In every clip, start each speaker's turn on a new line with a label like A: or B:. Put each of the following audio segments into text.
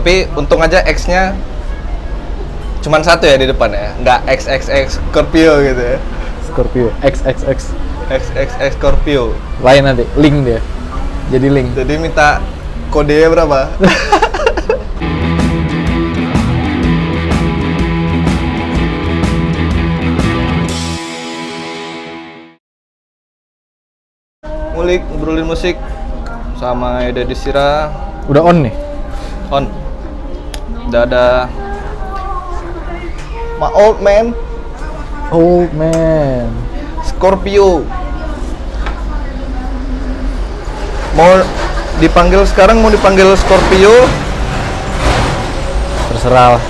A: Tapi untung aja X-nya cuman satu ya di depan ya, nggak XXX Scorpio gitu ya.
B: Scorpio XXX
A: XXX Scorpio.
B: lain nanti link dia jadi link.
A: Jadi minta kodenya berapa? Ngulik, ngobrolin musik sama Eda Disira.
B: Udah on nih.
A: On. Udah ada My Old Man
B: Old Man.
A: Scorpio. Mau dipanggil sekarang, mau dipanggil Scorpio
B: Terserah lah.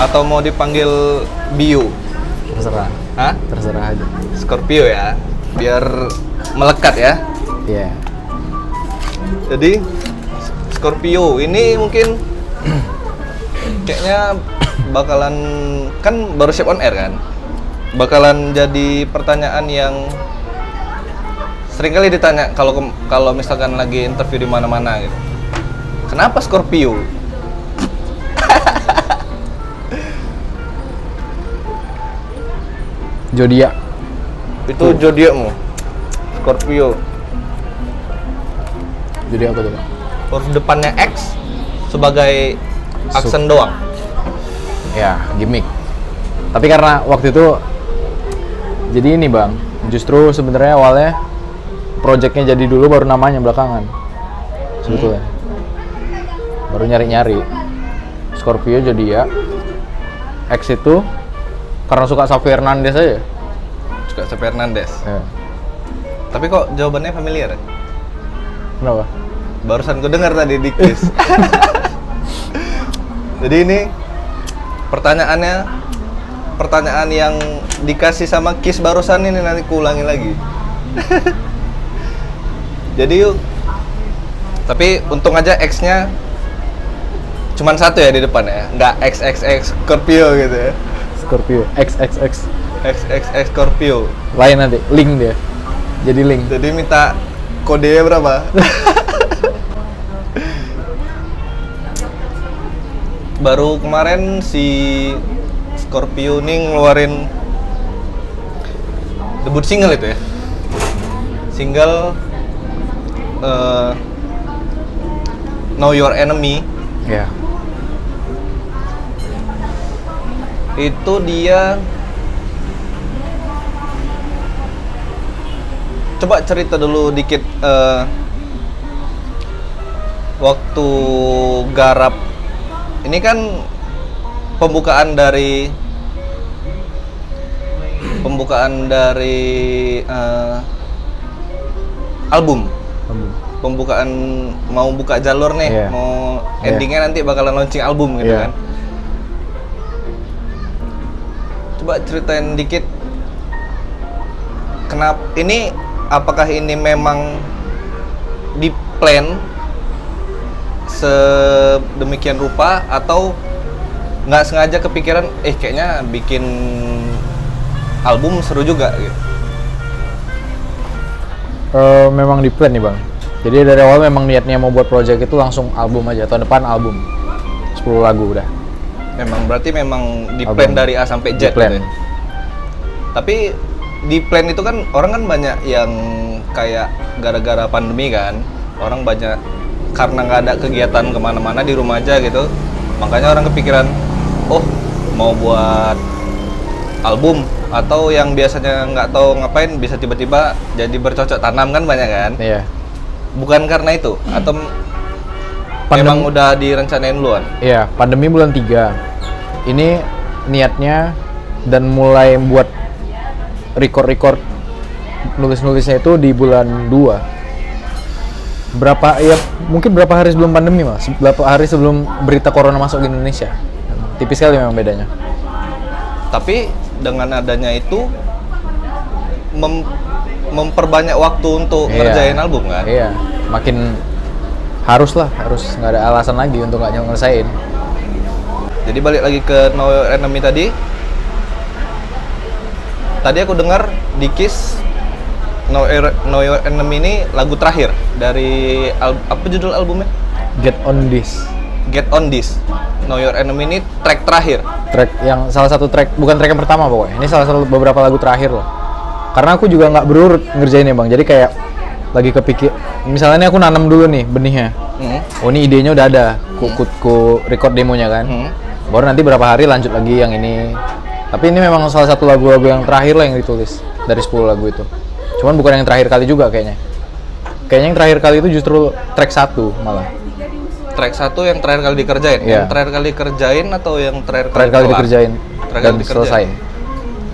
A: atau mau dipanggil Bio?
B: Terserah.
A: Hah?
B: Terserah aja.
A: Scorpio ya, biar melekat ya.
B: Iya.
A: Jadi Scorpio ini mungkin kayaknya bakalan, kan baru siap on air kan, bakalan jadi pertanyaan yang sering kali ditanya kalau misalkan lagi interview di mana-mana gitu. Kenapa Scorpio?
B: Zodiak.
A: Itu zodiakmu. Scorpio.
B: Zodiak apa tuh, Bang?
A: Huruf depannya X sebagai aksen doang.
B: Ya, gimmick. Tapi karena waktu itu jadi ini, Bang. Justru sebenarnya awalnya projectnya jadi dulu baru namanya belakangan. Sebetulnya. Baru nyari-nyari. Scorpio zodiak. X itu karena suka Xavi Hernandez aja.
A: Suka Xavi Hernandez.
B: Ya.
A: Tapi kok jawabannya familiar ya?
B: Kenapa?
A: Barusan gue dengar tadi di quiz. Jadi ini pertanyaan yang dikasih sama Kiss barusan ini, nanti kuulangi lagi. Jadi yuk. Tapi untung aja X-nya cuman satu ya di depan ya, nggak XXX Scorpio gitu ya.
B: Scorpio XXX
A: XXX Scorpio.
B: lain nanti link dia jadi link.
A: Jadi minta kodenya berapa? Baru kemarin si Scorpio ini ngeluarin debut single itu ya. Single Know Your Enemy.
B: Ya.
A: Itu dia coba cerita dulu dikit waktu garap. Ini kan pembukaan dari album. Pembukaan mau buka jalur nih,
B: Yeah.
A: mau endingnya nanti bakalan launching album gitu
B: Yeah.
A: kan. Coba ceritain dikit, kenapa ini, apakah ini memang di plan sedemikian rupa atau nggak sengaja kepikiran kayaknya bikin album seru juga gitu.
B: Memang di plan nih, Bang. Jadi dari awal memang niatnya mau buat project itu langsung album aja, tahun depan album 10 lagu udah.
A: Berarti memang di
B: Album.
A: plan dari A sampai Z
B: Di plan.
A: gitu ya. Tapi di plan itu kan orang kan banyak yang kayak gara-gara pandemi kan, orang banyak karena nggak ada kegiatan kemana-mana, di rumah aja gitu, makanya orang kepikiran mau buat album, atau yang biasanya nggak tahu ngapain bisa tiba-tiba jadi bercocok tanam kan, banyak kan.
B: Iya.
A: Bukan karena itu atau memang udah direncanain duluan?
B: Iya, pandemi bulan 3. Ini niatnya dan mulai buat record nulis-nulisnya itu di bulan 2. Mungkin berapa hari sebelum pandemi, Mas? Berapa hari sebelum berita corona masuk ke Indonesia. Tipis sekali memang bedanya.
A: Tapi dengan adanya itu memperbanyak waktu untuk ngerjain album kan?
B: Iya, makin harus nggak ada alasan lagi untuk nggak nyelesain.
A: Jadi balik lagi ke Know Your Enemy tadi. Tadi aku dengar di Kiss Know Your Enemy ini lagu terakhir dari apa judul albumnya?
B: Get on This.
A: Get On This. Know Your Enemy ini track terakhir.
B: Track yang salah satu track, bukan track yang pertama pokoknya. Ini salah satu beberapa lagu terakhir loh. Karena aku juga nggak berurut ngerjainnya bang. Jadi kayak lagi kepikir, misalnya ini aku nanam dulu nih benihnya. Oh ini idenya udah ada, ku record demonya kan. Baru nanti berapa hari lanjut lagi yang ini. Tapi ini memang salah satu lagu-lagu yang terakhir lah yang ditulis dari 10 lagu itu. Cuman bukan yang terakhir kali juga kayaknya. Kayaknya yang terakhir kali itu justru track 1 malah.
A: Track 1 yang terakhir kali dikerjain?
B: Iya.
A: Yang terakhir kali dikerjain atau yang terakhir
B: kali
A: kelar?
B: dikerjain
A: Terakhir
B: dan
A: kali dikerjain.
B: selesai.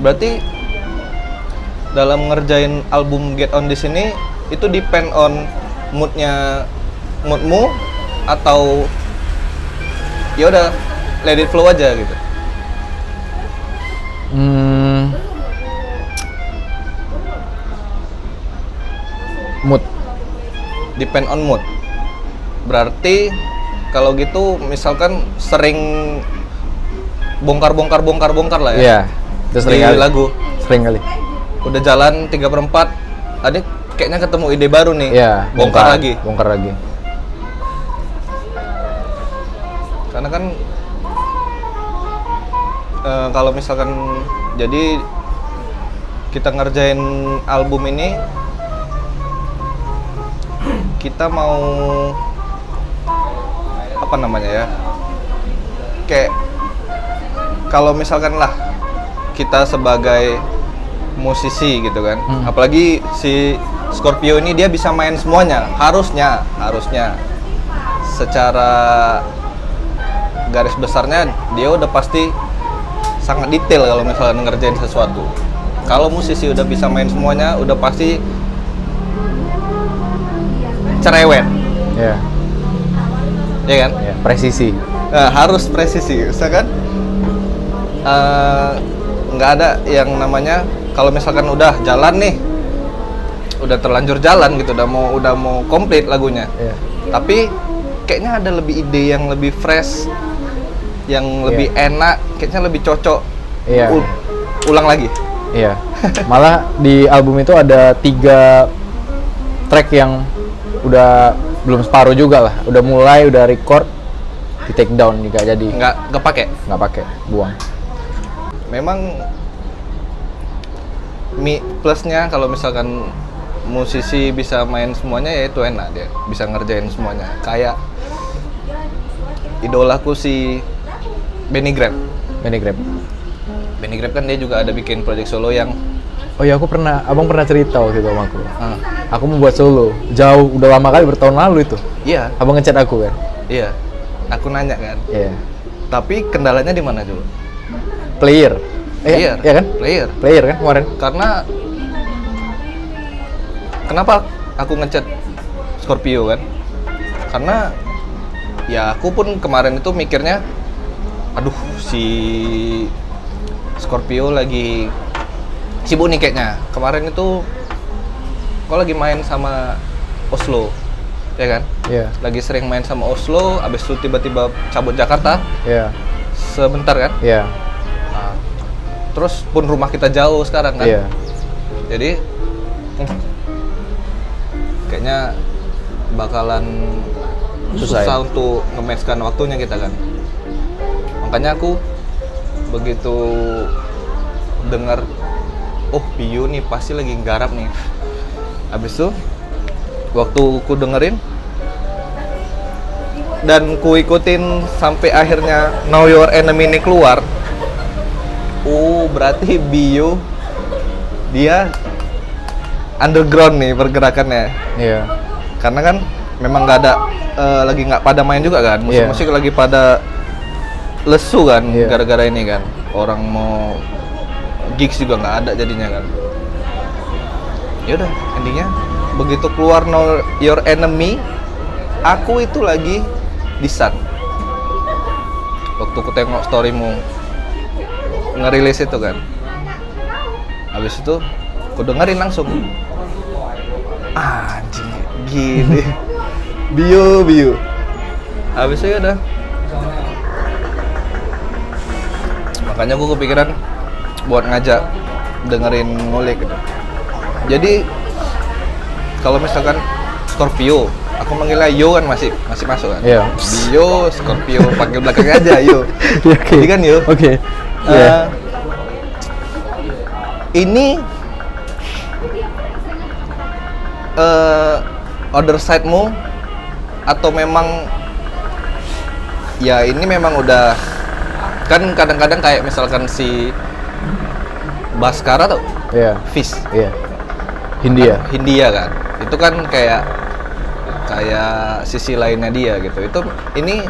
A: Berarti dalam ngerjain album Get On This ini itu depend on moodmu atau ya udah let it flow aja gitu.
B: Mood.
A: Depend on mood. Berarti kalau gitu misalkan sering bongkar lah ya.
B: Iya. Itu sering
A: di
B: kali.
A: lagu.
B: Sering kali.
A: Udah jalan 3/4, tadi kayaknya ketemu ide baru nih.
B: Iya.
A: Bongkar lagi.
B: Bongkar lagi.
A: Karena kan kalau misalkan jadi kita ngerjain album ini, kita mau apa namanya ya, kayak kalau misalkan lah kita sebagai musisi gitu kan, apalagi si Scorpio ini dia bisa main semuanya, harusnya secara garis besarnya dia udah pasti sangat detail kalau misalnya ngerjain sesuatu. Kalau musisi udah bisa main semuanya, udah pasti cerewet.
B: Iya.
A: Ya kan?
B: Iya, presisi.
A: Nah, harus presisi, misalkan nggak ada yang namanya kalau misalkan udah jalan nih, udah terlanjur jalan gitu, udah mau komplit lagunya.
B: Iya.
A: Tapi kayaknya ada lebih ide yang lebih fresh, yang lebih enak, kayaknya lebih cocok.
B: Iya.
A: Ulang lagi.
B: Iya. Malah di album itu ada 3 track yang udah belum separuh juga lah. Udah mulai, udah record, di take down juga jadi.
A: Nggak kepake.
B: Nggak pakai, buang.
A: Memang plusnya kalau misalkan musisi bisa main semuanya ya itu enak, dia bisa ngerjain semuanya. Kayak idolaku si Benny Grab. Benny Grab kan dia juga ada bikin project solo yang
B: Oh iya, abang pernah cerita waktu itu sama aku.
A: ah,
B: Aku mau buat solo, jauh, udah lama kali, bertahun lalu itu.
A: iya,
B: Abang ngechat aku kan?
A: iya. Aku nanya kan.
B: Iya.
A: Tapi kendalanya di mana dulu?
B: Player.
A: Player.
B: Iya kan? Player kan kemarin?
A: Karena kenapa aku ngechat Scorpio kan? Karena ya aku pun kemarin itu mikirnya, aduh si Scorpio lagi sibuk nih kayaknya. Kemarin itu kok lagi main sama Oslo, ya kan?
B: Iya.
A: Lagi sering main sama Oslo, abis itu tiba-tiba cabut Jakarta,
B: Iya.
A: sebentar kan?
B: Iya.
A: Nah, terus pun rumah kita jauh sekarang kan?
B: Iya.
A: Jadi kayaknya bakalan susah untuk nge-match-kan waktunya kita kan. Makanya aku begitu dengar, oh Bio nih pasti lagi garap nih. Abis itu waktu ku dengerin dan ku ikutin sampai akhirnya Know Your Enemy ini keluar. Oh, berarti Bio dia underground nih pergerakannya.
B: Iya.
A: Karena kan memang nggak ada lagi nggak pada main juga kan, musik-musik lagi pada lesu kan, gara-gara ini kan, orang mau gigs juga nggak ada jadinya kan. Ya udah, endingnya begitu keluar Know Your Enemy, aku itu lagi di Sun. Waktu aku tengok storymu ngerilis itu kan, habis itu aku dengerin langsung, anjing gini. Bio. Habis itu ya udah. Makanya aku kepikiran buat ngajak dengerin ngulik gitu. Jadi kalau misalkan Scorpio aku manggilnya Yo kan masih masuk kan.
B: Iya.
A: Yo, Scorpio panggil belakangnya aja Yo.
B: Iya, oke.
A: Jadi kan Yo.
B: Oke.
A: Eh,
B: Iya.
A: Ini other side-mu atau memang ya ini memang udah kan kadang-kadang kayak misalkan si Baskara tuh
B: Iya.
A: Fish
B: Iya. Hindia.
A: Hindia kan itu kan kayak sisi lainnya dia gitu. Itu ini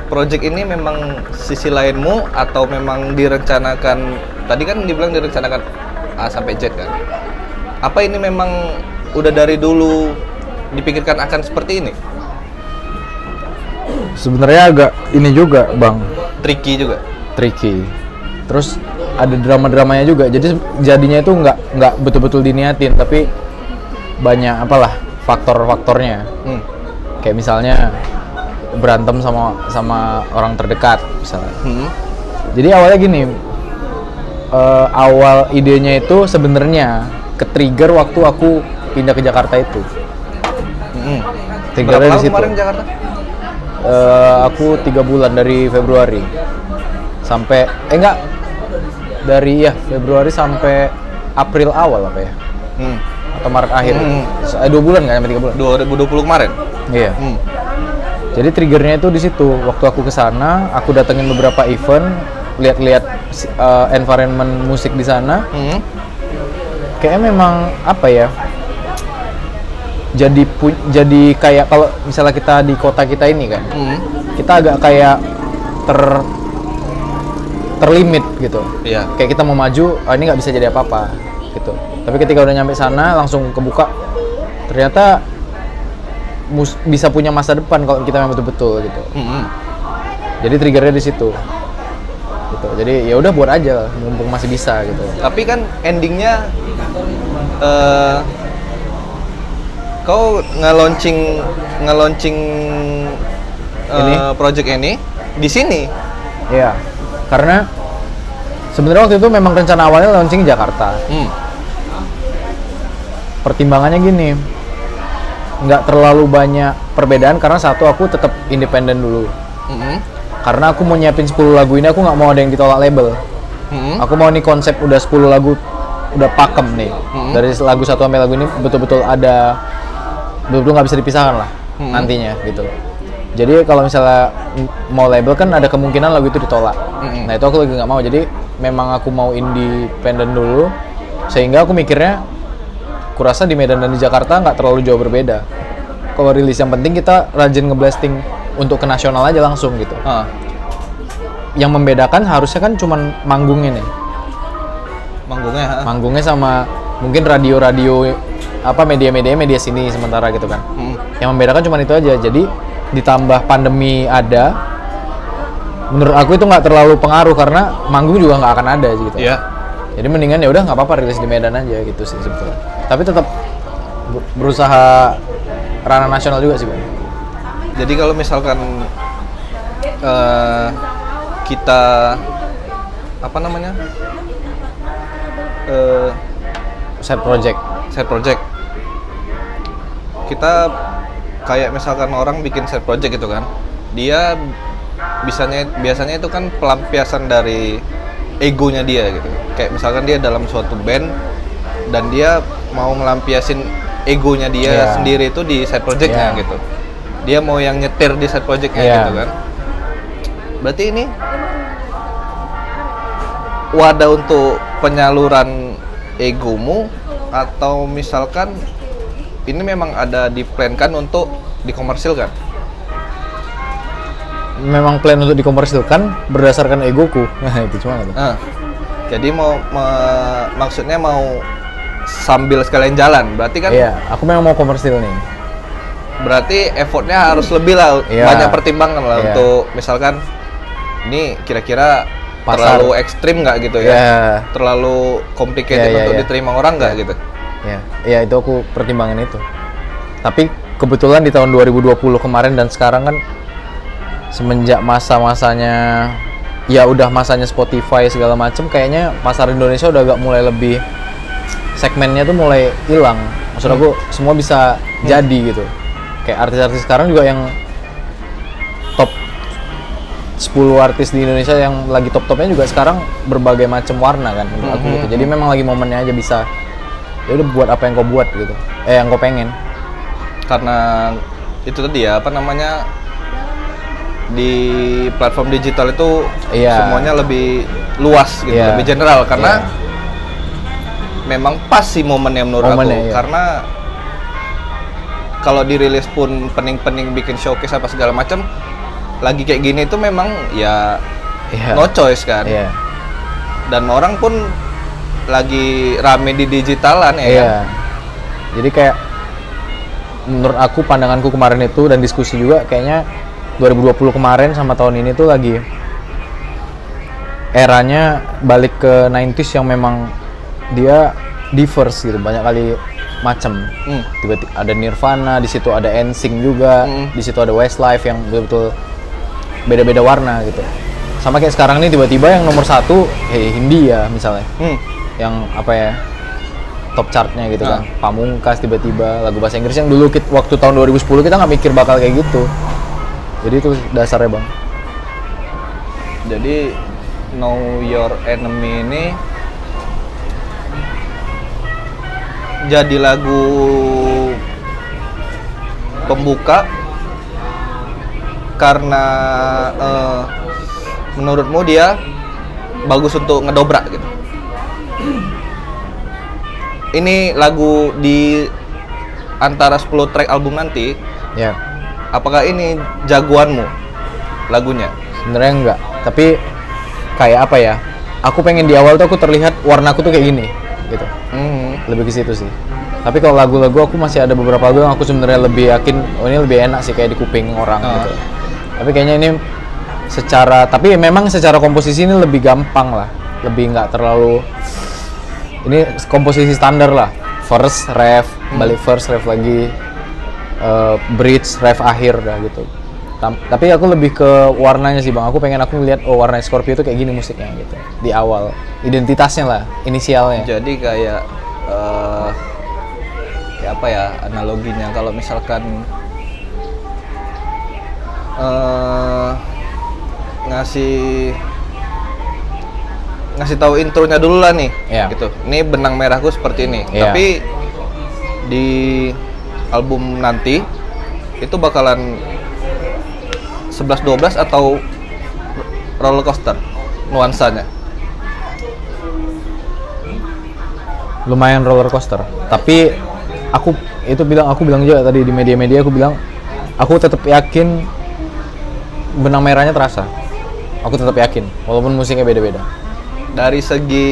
A: project ini memang sisi lainmu atau memang direncanakan, tadi kan dibilang direncanakan A sampai Z kan, apa ini memang udah dari dulu dipikirkan akan seperti ini?
B: Sebenarnya agak ini juga, Bang.
A: Tricky juga.
B: Tricky. Terus ada drama-dramanya juga. Jadi jadinya itu nggak betul-betul diniatin, tapi banyak apalah faktor-faktornya. Kayak misalnya berantem sama orang terdekat misalnya. Jadi awalnya gini, awal idenya itu sebenarnya ke-trigger waktu aku pindah ke Jakarta itu.
A: Berapa lama
B: di situ.
A: kemarin di Jakarta?
B: Aku 3 bulan dari Februari sampai dari Februari sampai April awal apa ya? Atau Maret akhir. 2 bulan nggak sampai 3 bulan?
A: 2020 kemarin.
B: Iya. Jadi triggernya itu di situ. Waktu aku ke sana, aku datengin beberapa event, lihat-lihat environment musik di sana. Kayaknya memang apa ya? Jadi kayak kalau misalnya kita di kota kita ini kan, kita agak kayak terlimit gitu.
A: Iya.
B: Kayak kita mau maju, ini nggak bisa jadi apa-apa gitu. Tapi ketika udah nyampe sana, langsung kebuka. Ternyata bisa punya masa depan kalau kita memang betul-betul gitu. Jadi triggernya di situ. Gitu. Jadi ya udah buat aja, mumpung masih bisa gitu.
A: Tapi kan endingnya kau nge-launching project ini di sini.
B: Iya. Karena sebenarnya waktu itu memang rencana awalnya launching Jakarta. Pertimbangannya gini, nggak terlalu banyak perbedaan karena satu, aku tetap independen dulu. Karena aku mau nyiapin 10 lagu ini, aku nggak mau ada yang ditolak label. Aku mau nih konsep udah 10 lagu udah pakem nih. Dari lagu satu sampai lagu ini betul-betul ada, betul-betul nggak bisa dipisahkan lah nantinya gitu. Jadi kalau misalnya mau label kan ada kemungkinan lagu itu ditolak. Nah itu aku lagi nggak mau. Jadi memang aku mau independen dulu, sehingga aku mikirnya, kurasa di Medan dan di Jakarta nggak terlalu jauh berbeda. Kalau rilis yang penting kita rajin ngeblasting untuk ke nasional aja langsung gitu. Yang membedakan harusnya kan cuman manggungnya nih. Manggungnya sama mungkin radio-radio apa media sini sementara gitu kan. Yang membedakan cuman itu aja. Jadi ditambah pandemi ada, menurut aku itu nggak terlalu pengaruh karena manggung juga nggak akan ada gitu.
A: Iya.
B: Jadi mendingan ya udah nggak apa-apa rilis di Medan aja gitu sih sebetulnya. Tapi tetap berusaha ranah nasional juga sih, Bang.
A: Jadi kalau misalkan kita apa namanya
B: Side project.
A: Kita kayak misalkan orang bikin side project gitu kan, dia biasanya itu kan pelampiasan dari egonya dia gitu. Kayak misalkan dia dalam suatu band dan dia mau ngelampiasin egonya dia sendiri itu di side projectnya gitu. Dia mau yang nyetir di side projectnya gitu kan. Berarti ini wadah untuk penyaluran egomu atau misalkan ini memang ada diplankan untuk dikomersilkan?
B: Memang plan untuk dikomersilkan berdasarkan egoku. Nah itu cuma itu.
A: Jadi maksudnya mau sambil sekalian jalan, berarti kan?
B: Iya, aku memang mau komersil nih.
A: Berarti effortnya harus lebih lah, banyak pertimbangan lah untuk misalkan ini kira-kira terlalu ekstrim nggak gitu ya? Terlalu complicated untuk diterima orang nggak gitu?
B: Iya itu aku pertimbangan itu. Tapi kebetulan di tahun 2020 kemarin dan sekarang kan semenjak masa-masanya ya udah masanya Spotify segala macem, kayaknya pasar Indonesia udah agak mulai lebih, segmennya tuh mulai hilang. Maksud aku semua bisa jadi gitu. kayak artis-artis sekarang juga yang top 10 artis di Indonesia yang lagi top-topnya juga sekarang berbagai macam warna kan menurut aku gitu. Jadi memang lagi momennya aja bisa ya udah buat apa yang kau buat gitu. Yang kau pengen.
A: Karena itu tadi ya, apa namanya, di platform digital itu semuanya lebih luas gitu, lebih general karena memang pas sih momennya menurut aku. Karena kalau dirilis pun pening-pening bikin showcase apa segala macam, lagi kayak gini tuh memang ya no choice kan. Dan orang pun lagi rame di digitalan ya kan?
B: Jadi kayak menurut aku, pandanganku kemarin itu dan diskusi juga, kayaknya 2020 kemarin sama tahun ini tuh lagi eranya balik ke 90s yang memang dia diverse gitu, banyak kali macam. Tiba-tiba ada Nirvana, di situ ada NSYNC juga, di situ ada Westlife yang betul-betul beda-beda warna gitu. Sama kayak sekarang nih tiba-tiba yang nomor 1 Hindia misalnya, yang apa ya, top chartnya gitu kan. Pamungkas tiba-tiba lagu bahasa Inggris yang dulu waktu tahun 2010 kita nggak mikir bakal kayak gitu. Jadi itu dasarnya bang.
A: Jadi Know Your Enemy ini jadi lagu pembuka karena menurutmu dia bagus untuk ngedobrak gitu. Ini lagu di antara 10 track album nanti. Apakah ini jagoanmu lagunya?
B: Sebenarnya enggak, tapi kayak apa ya? Aku pengen di awal tuh aku terlihat warnaku tuh kayak gini, gitu. Lebih ke situ sih. Tapi kalau lagu-lagu aku masih ada beberapa lagu yang aku sebenarnya lebih yakin, oh ini lebih enak sih kayak di kuping orang gitu. Tapi kayaknya ini tapi memang secara komposisi ini lebih gampang lah, lebih nggak terlalu. Ini komposisi standar lah, verse, ref, balik verse, ref lagi. Bridge, ref akhir dah gitu. Tapi aku lebih ke warnanya sih bang. Aku pengen ngeliat warna Scorpio itu kayak gini musiknya gitu di awal, identitasnya lah, inisialnya.
A: Jadi kayak apa ya analoginya, kalau misalkan ngasih tahu intronya dulu lah nih, gitu. Ini benang merahku seperti ini. Tapi di album nanti itu bakalan 11-12 atau roller coaster nuansanya?
B: Lumayan roller coaster. Tapi aku bilang juga tadi di media-media, aku bilang aku tetap yakin benang merahnya terasa. Aku tetap yakin walaupun musiknya beda-beda.
A: Dari segi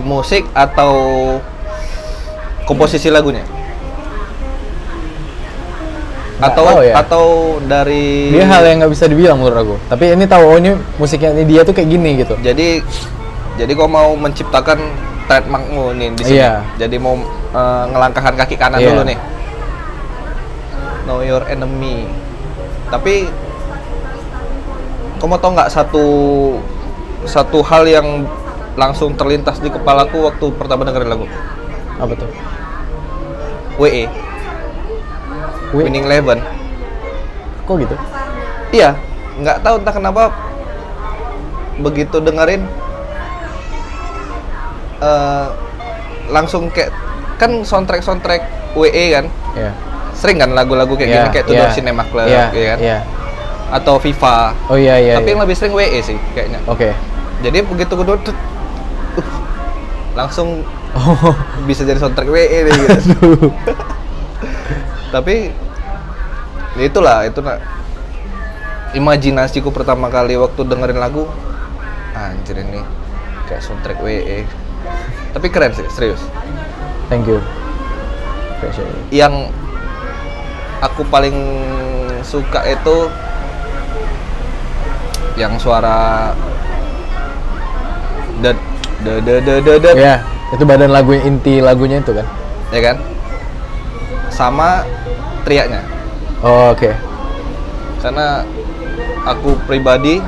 A: musik atau komposisi lagunya? Atau dari
B: dia hal yang nggak bisa dibilang menurut aku. Tapi ini tahu ini musiknya ini dia tuh kayak gini gitu.
A: Jadi kau mau menciptakan trademarkmu nih di sini. Jadi mau ngelangkahkan kaki kanan dulu nih. Know Your Enemy. Tapi kau mau tau nggak satu hal yang langsung terlintas di kepalaku waktu pertama dengerin lagu?
B: Apa tuh?
A: WE. Winning Eleven.
B: Kok gitu?
A: Iya, nggak tahu entah kenapa begitu dengerin langsung kayak kan soundtrack WE kan. Sering kan lagu-lagu kayak gini kayak Tudor Cinema Club kan. Atau FIFA. Tapi yang lebih sering WE sih kayaknya. Jadi begitu kedua langsung bisa jadi soundtrack WE nih gitu. Tapi itu imajinasiku pertama kali waktu dengerin lagu, anjir ini kayak soundtrack WE. Tapi keren sih, serius.
B: Thank you.
A: Yang aku paling suka itu yang suara dad.
B: Ya, itu badan lagu inti lagunya itu kan?
A: Ya kan? Sama teriaknya.
B: Oke.
A: Karena aku pribadi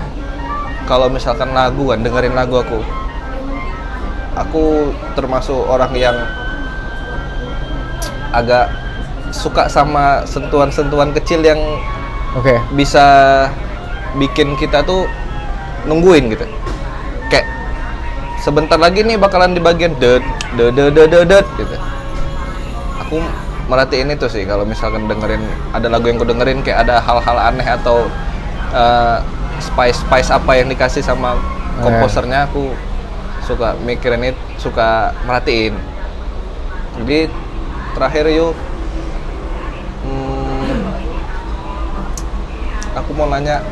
A: kalau misalkan lagu kan, dengerin lagu aku termasuk orang yang agak suka sama sentuhan-sentuhan kecil yang
B: Oke.
A: bisa bikin kita tuh nungguin gitu. Kayak sebentar lagi nih bakalan di bagian det gitu. Aku merhatiin itu sih kalau misalkan dengerin ada lagu yang ku dengerin kayak ada hal-hal aneh atau spice apa yang dikasih sama komposernya, aku suka mikirin itu, suka merhatiin. Jadi terakhir yuk aku mau nanya,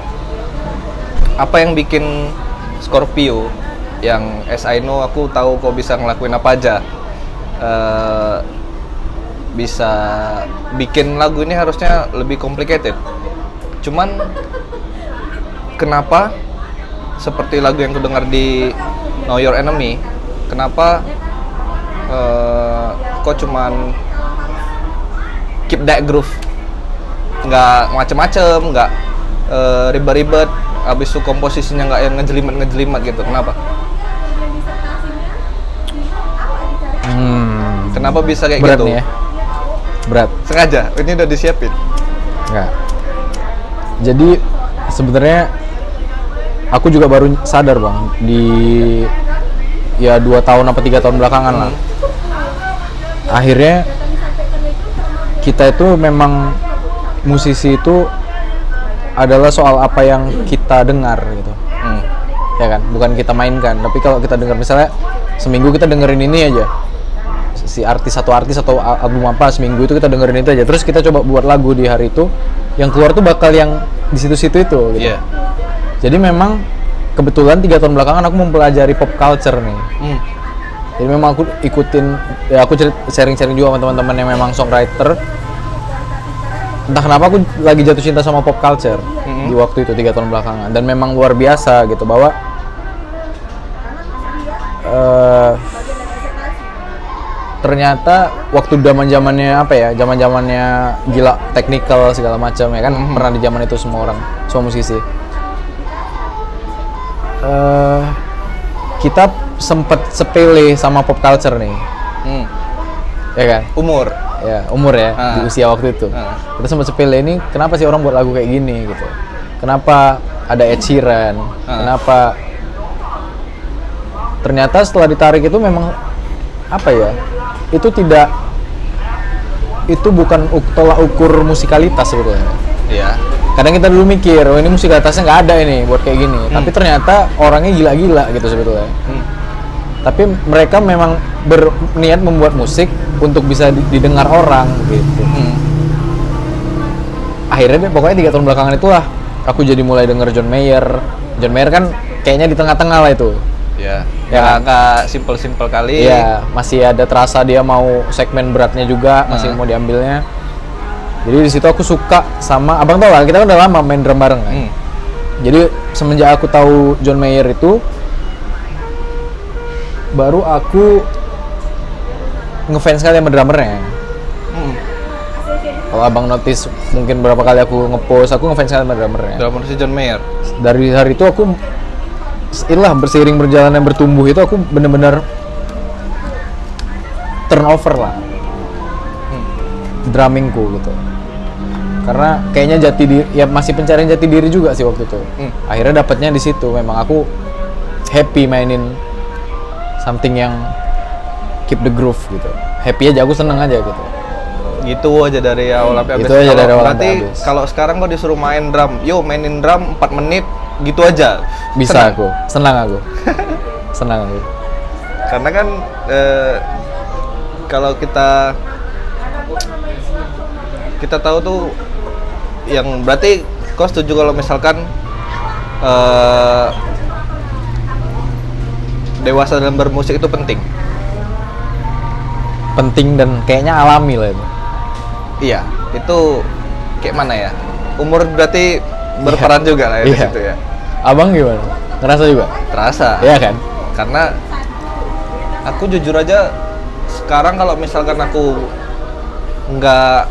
A: apa yang bikin Scorpio yang as I know aku tahu kok bisa ngelakuin apa aja, bisa bikin lagu ini harusnya lebih complicated, cuman kenapa seperti lagu yang ku dengar di Know Your Enemy, kenapa kok cuman keep that groove, nggak macem-macem, nggak ribet-ribet, abis itu komposisinya nggak yang ngejelimet gitu, kenapa? Kenapa bisa kayak
B: Berat
A: gitu?
B: nih ya. Berat.
A: Sengaja, ini udah disiapin?
B: Enggak. Jadi sebenarnya aku juga baru sadar bang di ya 2 tahun apa 3 tahun belakangan lah. Akhirnya kita itu memang musisi itu adalah soal apa yang kita dengar gitu. Ya kan, bukan kita mainkan. Tapi kalau kita dengar misalnya seminggu kita dengerin ini aja, si satu artis atau album apa, seminggu itu kita dengerin itu aja. Terus kita coba buat lagu di hari itu, yang keluar tuh bakal yang di situ-situ itu gitu.
A: Iya.
B: Jadi memang kebetulan 3 tahun belakangan aku mempelajari pop culture nih. Jadi memang aku ikutin, ya aku sharing-sharing juga sama teman-teman yang memang songwriter. Entah kenapa aku lagi jatuh cinta sama pop culture di waktu itu 3 tahun belakangan, dan memang luar biasa gitu bahwa ternyata waktu zamannya apa ya, zamannya gila technical segala macam ya kan, pernah di zaman itu semua orang, semua musisi. Kita sempet sepele sama pop culture nih, ya kan?
A: Umur
B: Ya di usia waktu itu. Kita sempat sepele, ini kenapa sih orang buat lagu kayak gini gitu? Kenapa ada Ed Sheeran? Kenapa? Ternyata setelah ditarik itu memang apa ya? Itu bukan tolak ukur musikalitas sebetulnya.
A: Iya.
B: Kadang kita dulu mikir, oh ini musikalitasnya nggak ada ini buat kayak gini. Tapi ternyata orangnya gila-gila gitu sebetulnya. Tapi mereka memang berniat membuat musik untuk bisa didengar orang gitu. Akhirnya pokoknya 3 tahun belakangan itulah aku jadi mulai denger John Mayer. John Mayer kan kayaknya di tengah-tengah lah itu.
A: Ya,
B: Ya.
A: nggak simpel-simpel kali.
B: Iya, masih ada terasa dia mau segmen beratnya juga, masih mau diambilnya. Jadi di situ aku suka sama abang, tau lah, kita kan udah lama main drum bareng kan. Jadi semenjak aku tahu John Mayer itu, baru aku ngefans sekali sama drummernya. Kalau abang notice mungkin berapa kali aku ngepost, aku ngefans sekali sama drummernya.
A: Drummer si John Mayer.
B: Dari hari itu aku berseiring berjalan dan bertumbuh itu aku bener-bener turnover lah drummingku gitu, karena kayaknya jati diri ya, masih pencarian jati diri juga sih waktu itu. Akhirnya dapatnya di situ, memang aku happy mainin something yang keep the groove gitu, happy aja, aku seneng aja gitu.
A: Gitu aja dari awal sampai habis.
B: Itu aja dari awal
A: berarti
B: sampai habis.
A: kalau sekarang kok disuruh main drum, mainin drum 4 menit gitu aja.
B: Bisa
A: Senang.
B: aku, senang aku. Senang aku.
A: Karena kan kalau kita tahu tuh yang berarti kau setuju kalau misalkan dewasa dalam bermusik itu penting.
B: Penting dan kayaknya alami lah itu.
A: Iya, itu kayak mana ya? Umur berarti berperan juga lah ya di situ ya.
B: Abang gimana? Ngerasa juga?
A: Terasa.
B: Iya kan?
A: Karena aku jujur aja sekarang kalau misalkan aku nggak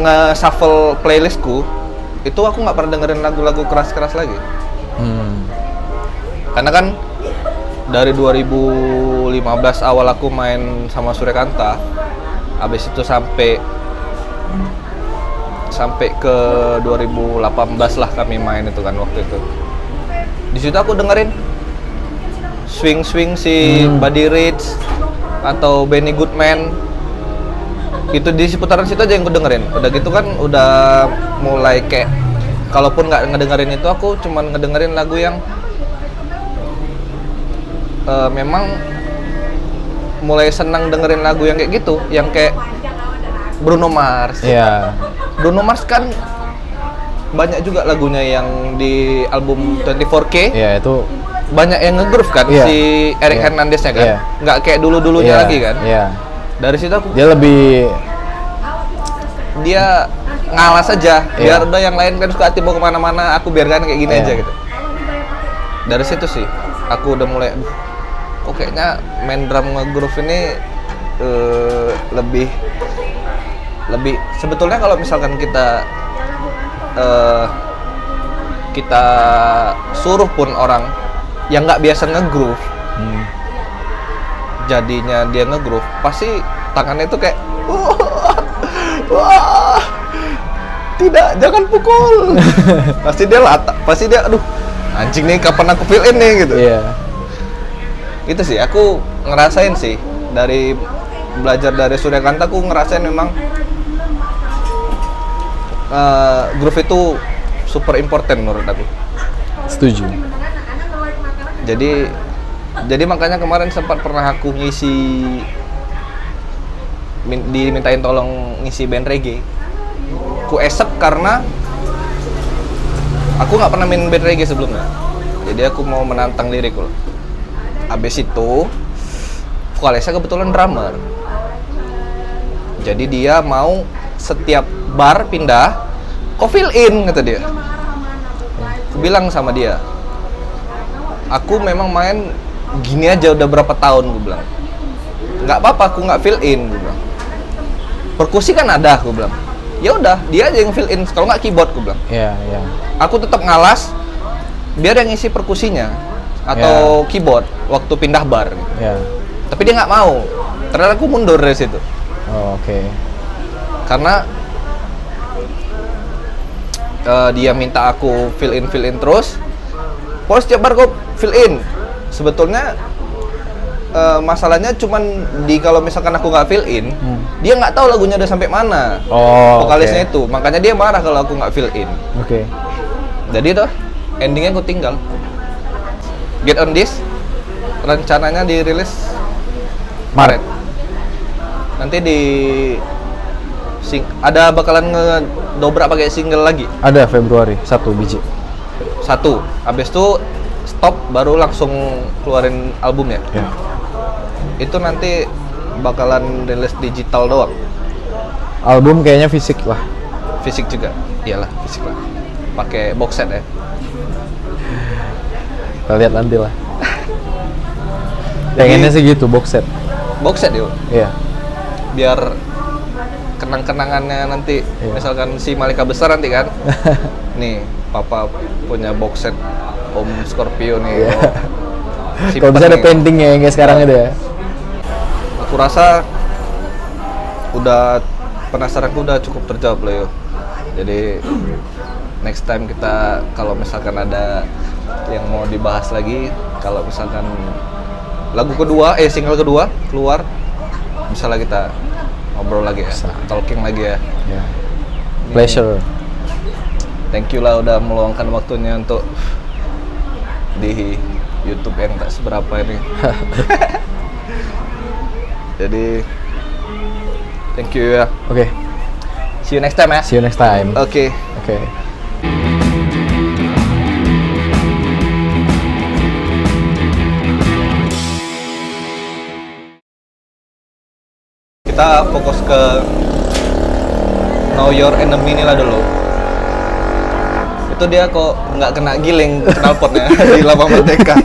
A: nge-shuffle playlistku, itu aku nggak pernah dengerin lagu-lagu keras-keras lagi. Karena kan dari 2015 awal aku main sama Suryakanta, Habis itu sampai ke 2018 lah kami main itu kan waktu itu. Di situ aku dengerin swing si Buddy Rich atau Benny Goodman. Itu di seputaran situ aja yang aku dengerin. Udah gitu kan udah mulai kayak, kalaupun nggak ngedengerin itu, aku cuman ngedengerin lagu yang memang mulai senang dengerin lagu yang kayak gitu, yang kayak Bruno Mars.
B: Iya.
A: Bruno Mars kan banyak juga lagunya yang di album 24K.
B: Iya, itu
A: Banyak yang nge-groove kan,
B: Iya.
A: si Eric
B: Iya.
A: Hernandez-nya kan.
B: Iya.
A: Nggak kayak dulu-dulunya
B: iya,
A: lagi kan.
B: Iya.
A: Dari situ aku,
B: Dia lebih
A: dia ngalas aja.
B: Iya.
A: Biar udah yang lain kan suka hati mau kemana-mana, aku biarkan kayak gini
B: Iya.
A: aja gitu. Dari situ sih, aku udah mulai, kok kayaknya main drum nge-groove ini lebih sebetulnya kalau misalkan kita suruh pun orang yang nggak biasa nge-groove, jadinya dia nge-groove, pasti tangannya itu kayak wah, tidak, jangan pukul. pasti dia aduh, anjing nih, kapan aku feel in nih gitu.
B: Iya.
A: Itu sih aku ngerasain sih, dari belajar dari Suryakanta aku ngerasain memang groove itu super important menurut aku.
B: Setuju.
A: Jadi makanya kemarin sempat pernah aku dimintain tolong ngisi band reggae. Ku esep karena aku nggak pernah main band reggae sebelumnya. Jadi aku mau menantang lirik loh. Abis itu vokalisnya kebetulan drummer. Jadi dia mau setiap bar pindah, kok fill in, kata dia. Aku bilang sama dia, aku memang main gini aja udah berapa tahun, gue bilang. Nggak apa-apa, aku nggak fill in, gue bilang. Perkusi kan ada, gue bilang. Ya udah, dia aja yang fill in, kalau nggak keyboard, gue bilang.
B: Iya, iya.
A: Aku tetap ngalas, biar yang ngisi perkusinya atau keyboard waktu pindah bar. Gitu.
B: Iya.
A: Tapi dia nggak mau. Ternyata aku mundur dari situ.
B: Oh, oke.
A: Karena dia minta aku fill in terus. Pokoknya setiap bar kok fill in. Sebetulnya masalahnya cuman di kalau misalkan aku nggak fill in, dia nggak tahu lagunya udah sampai mana.
B: Oh,
A: vokalisnya
B: oke.
A: itu. Makanya dia marah kalau aku nggak fill in.
B: Oke.
A: Jadi tuh endingnya aku tinggal. Get on This rencananya dirilis Maret. Nanti ada bakalan ngedobrak pakai single lagi.
B: Ada Februari 1 biji.
A: 1. Habis itu stop, baru langsung keluarin albumnya.
B: Ya.
A: Itu nanti bakalan rilis digital doang.
B: Album kayaknya fisik lah.
A: Fisik juga. Iyalah, fisik lah. Pakai box set ya.
B: Kita lihat nanti lah. Pengennya sih gitu, box set.
A: Box set yuk.
B: Iya.
A: Biar kenang-kenangannya nanti,
B: Iya.
A: misalkan si Malika besar nanti kan. Nih, papa punya box set Om Scorpio nih.
B: Iya.
A: Simpen
B: Kalau bisa ada
A: nih.
B: paintingnya yang kayak sekarang itu ya.
A: Aku rasa penasaranku udah cukup terjawab loh yo. Jadi next time kita kalau misalkan ada yang mau dibahas lagi, kalau misalkan single kedua keluar, misalnya kita ngobrol lagi ya, talking lagi ya.
B: Ya. Pleasure.
A: Thank you lah udah meluangkan waktunya untuk di YouTube yang tak seberapa ini. Jadi thank you ya.
B: Oke.
A: See you next time ya.
B: See you next time.
A: Oke.
B: Oke.
A: Kita fokus ke Know Your Enemy ini lah dulu. Itu dia kok nggak kena giling knalpotnya di Lapang Merdeka.